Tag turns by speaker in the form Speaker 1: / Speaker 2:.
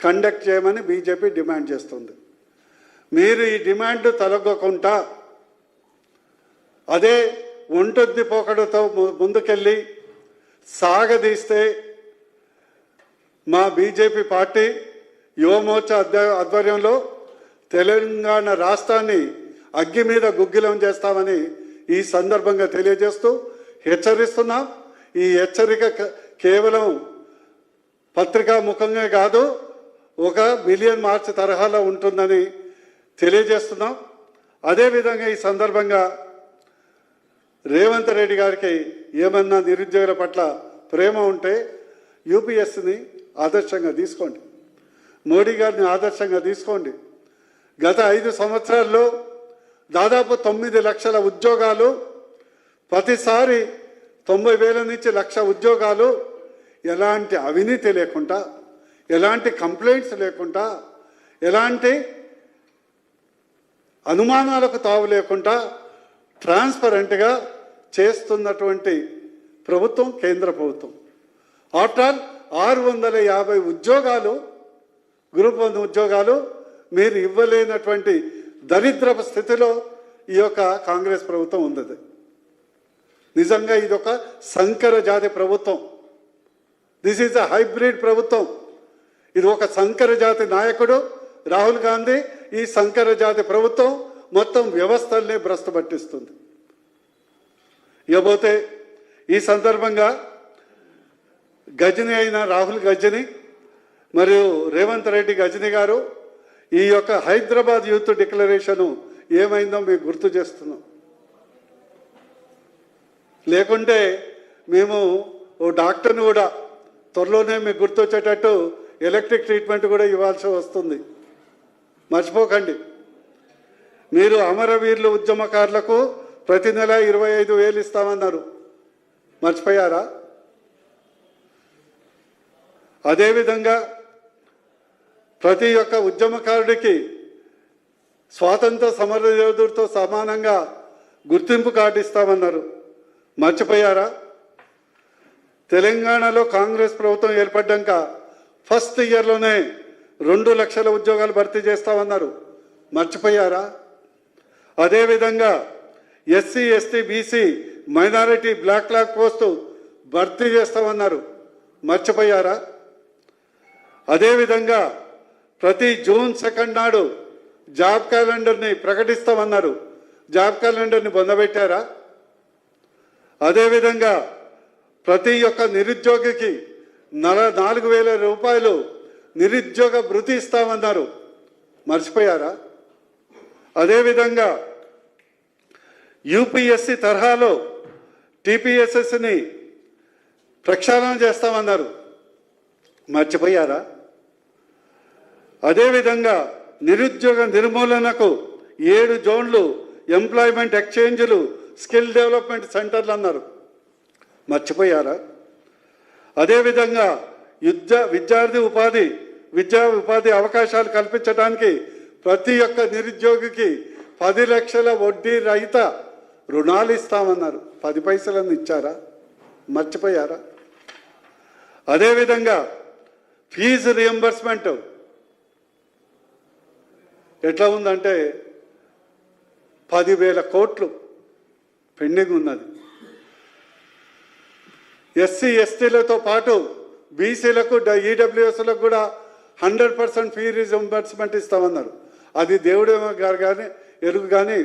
Speaker 1: Conduct చేయమని BJP demand చేస్తుంది. మీరు ఈ డిమాండ్ తొలగకుండా అదే ఒంటొద్ది పోకడతో ముందుకెళ్ళి సాగదీస్తే మా బీజేపీ పార్టీ యువమోర్చా ఆధ్వర్యంలో తెలంగాణ రాష్ట్రాన్ని అగ్గి మీద గుగ్గిలం చేస్తామని ఈ సందర్భంగా తెలియజేస్తూ హెచ్చరిస్తున్నాం. ఈ హెచ్చరిక కేవలం పత్రికా ముఖంగా కాదు, ఒక మిలియన్ మార్చ్ తరహాలో ఉంటుందని తెలియజేస్తున్నాం. అదేవిధంగా ఈ సందర్భంగా రేవంత్ రెడ్డి గారికి ఏమన్నా నిరుద్యోగుల పట్ల ప్రేమ ఉంటే యూపీఎస్సీని ఆదర్శంగా తీసుకోండి, మోడీ గారిని ఆదర్శంగా తీసుకోండి. గత 5 సంవత్సరాల్లో దాదాపు 9 లక్షల ఉద్యోగాలు, ప్రతిసారి 90,000 నుంచి 1,00,000 ఉద్యోగాలు, ఎలాంటి అవినీతి లేకుండా, ఎలాంటి కంప్లైంట్స్ లేకుండా, ఎలాంటి అనుమానాలకు తావు లేకుండా ట్రాన్స్పరెంట్గా చేస్తున్నటువంటి ప్రభుత్వం కేంద్ర ప్రభుత్వం. ఆఫ్టర్ 650 ఉద్యోగాలు, గ్రూప్ 1 ఉద్యోగాలు మీరు ఇవ్వలేనటువంటి దరిద్రపు స్థితిలో ఈ యొక్క కాంగ్రెస్ ప్రభుత్వం ఉంది. నిజంగా ఇది ఒక సంకర జాతి ప్రభుత్వం. దిస్ ఈజ్ అ హైబ్రిడ్ ప్రభుత్వం. ఇది ఒక సంకర జాతి నాయకుడు రాహుల్ గాంధీ. ఈ సంకర జాతి ప్రభుత్వం మొత్తం వ్యవస్థల్ని భ్రష్టు పట్టిస్తుంది. ఇకపోతే ఈ సందర్భంగా గజని అయిన రాహుల్ గజని మరియు రేవంత్ రెడ్డి గజని గారు ఈ యొక్క హైదరాబాద్ యూత్ డిక్లరేషన్ ఏమైందో మీకు గుర్తు చేస్తున్నాం. లేకుంటే మేము ఓ డాక్టర్ని కూడా త్వరలోనే మీకు గుర్తొచ్చేటట్టు ఎలక్ట్రిక్ ట్రీట్మెంట్ కూడా ఇవ్వాల్సి వస్తుంది, మర్చిపోకండి. మీరు అమరవీరులు ఉద్యమకారులకు ప్రతి నెల 25,000 ఇస్తామన్నారు, మర్చిపోయారా? అదేవిధంగా ప్రతి ఒక్క ఉద్యమకారుడికి స్వాతంత్ర సమరయోధుడితో సమానంగా గుర్తింపు కార్డు ఇస్తామన్నారు, మర్చిపోయారా? తెలంగాణలో కాంగ్రెస్ ప్రభుత్వం ఏర్పడ్డాక ఫస్ట్ ఇయర్లోనే 2 లక్షల ఉద్యోగాలు భర్తీ చేస్తామన్నారు, మర్చిపోయారా? అదేవిధంగా SC, ST, BC, minority, backlog post భర్తీ చేస్తామన్నారు, మర్చిపోయారా? అదేవిధంగా ప్రతి జూన్ 2 నాడు జాబ్ క్యాలెండర్ని ప్రకటిస్తామన్నారు, జాబ్ క్యాలెండర్ని పొందబెట్టారా? అదేవిధంగా ప్రతి ఒక్క నిరుద్యోగికి 4,000 రూపాయలు నిరుద్యోగ భృతి ఇస్తామన్నారు, మర్చిపోయారా? అదేవిధంగా యూపీఎస్సీ తరహాలో టీపీఎస్ఎస్ని ప్రక్షాళన చేస్తామన్నారు, మర్చిపోయారా? అదేవిధంగా నిరుద్యోగ నిర్మూలనకు 7 జోన్లు, ఎంప్లాయ్మెంట్ ఎక్స్చేంజ్లు, స్కిల్ డెవలప్మెంట్ సెంటర్లు అన్నారు, మర్చిపోయారా? అదేవిధంగా విద్యార్థి ఉపాధి అవకాశాలు కల్పించడానికి ప్రతి ఒక్క నిరుద్యోగికి 10 లక్షల వడ్డీ రహిత రుణాలు ఇస్తామన్నారు, 10 పైసలను ఇచ్చారా? మర్చిపోయారా? అదేవిధంగా ఫీజు రియంబర్స్మెంట్ ఎట్లా ఉందంటే 10,000 కోట్లు పెండింగ్ ఉన్నది. ఎస్సీ, ఎస్టీలతో పాటు బీసీలకు, ఈడబ్ల్యూఎస్లకు కూడా 100% ఫీ రియంబర్స్మెంట్ ఇస్తామన్నారు. అది దేవుడేమో గారు కానీ ఎరుగు కానీ